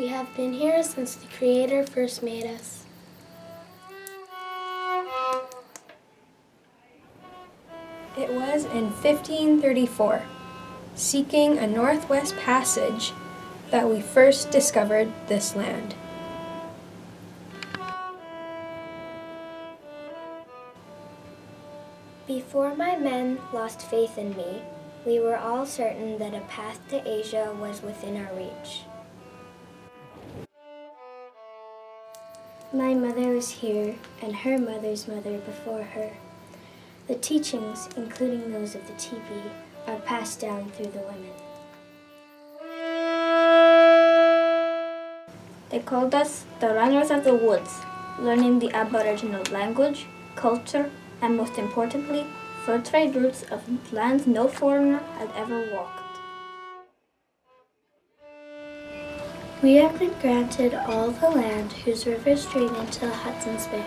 We have been here since the Creator first made us. It was in 1534, seeking a northwest passage, that we first discovered this land. Before my men lost faith in me, we were all certain that a path to Asia was within our reach. My mother was here, and her mother's mother before her. The teachings, including those of the teepee, are passed down through the women. They called us the runners of the woods, learning the Aboriginal language, culture, and most importantly, fur trade routes of lands no foreigner had ever walked. We have been granted all the land whose rivers drain into the Hudson's Bay.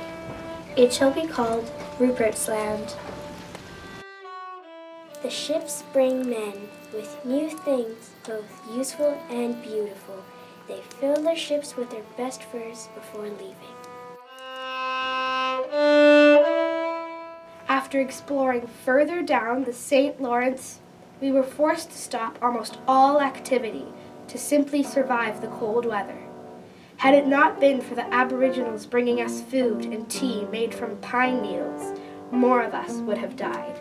It shall be called Rupert's Land. The ships bring men with new things, both useful and beautiful. They fill their ships with their best furs before leaving. After exploring further down the St. Lawrence, we were forced to stop almost all activity to simply survive the cold weather. Had it not been for the Aboriginals bringing us food and tea made from pine needles, more of us would have died.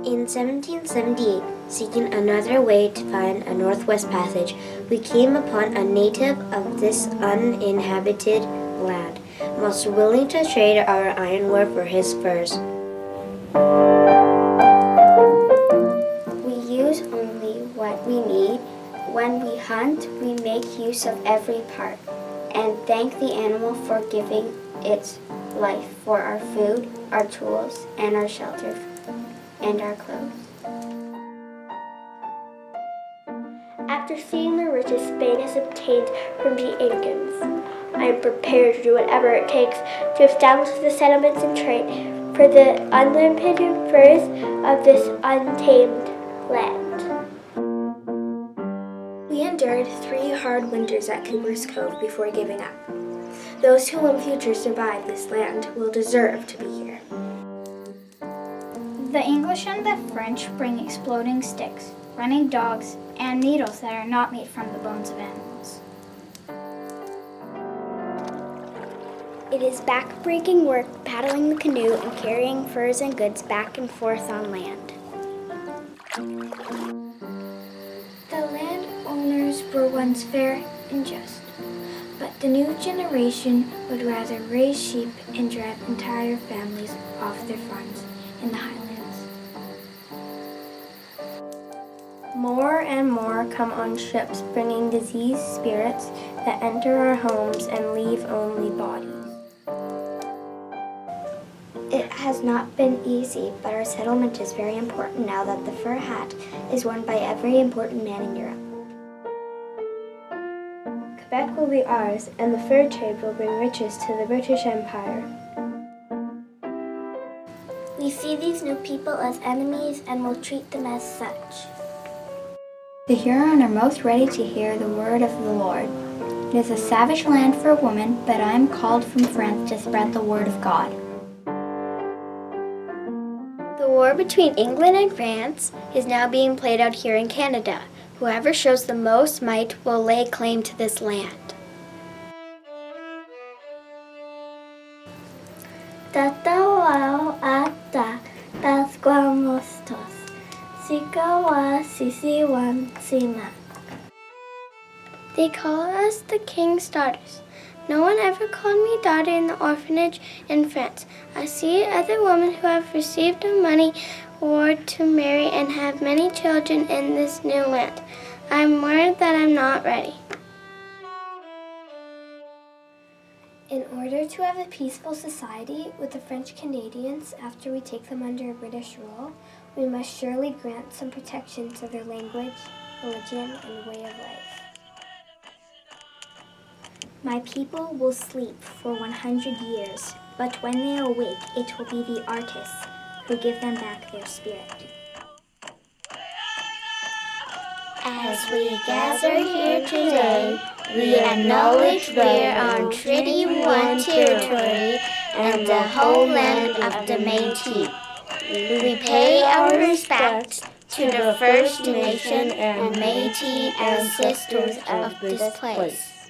In 1778, seeking another way to find a northwest passage, we came upon a native of this uninhabited land, most willing to trade our ironware for his furs. We use only what we need. When we hunt, we make use of every part and thank the animal for giving its life for our food, our tools, and our shelter, and our clothes. After seeing the riches Spain has obtained from the Incans, I am prepared to do whatever it takes to establish the settlements and trade for the unlimited furs of this untamed land. We endured 3 hard winters at Cooper's Cove before giving up. Those who in future survive this land will deserve to be here. The English and the French bring exploding sticks, running dogs, and needles that are not made from the bones of animals. It is back-breaking work paddling the canoe and carrying furs and goods back and forth on land. The landowners were once fair and just, but the new generation would rather raise sheep and drive entire families off their farms in the highlands. More and more come on ships bringing diseased spirits that enter our homes and leave only bodies. It has not been easy, but our settlement is very important now that the fur hat is worn by every important man in Europe. Quebec will be ours, and the fur trade will bring riches to the British Empire. We see these new people as enemies and will treat them as such. The Huron are most ready to hear the word of the Lord. It is a savage land for a woman, but I am called from France to spread the word of God. The war between England and France is now being played out here in Canada. Whoever shows the most might will lay claim to this land. Tatawao ata tasquamostos, sikawa sisiwan sina. They call us the king's daughters. No one ever called me daughter in the orphanage in France. I see other women who have received a money award to marry and have many children in this new land. I'm worried that I'm not ready. In order to have a peaceful society with the French Canadians after we take them under British rule, we must surely grant some protection to their language, religion, and way of life. My people will sleep for 100 years, but when they awake, it will be the artists who give them back their spirit. As we gather here today We acknowledge we're on Treaty 1 territory and the homeland of the Métis. We pay our respects to the First Nation and Métis ancestors of this place.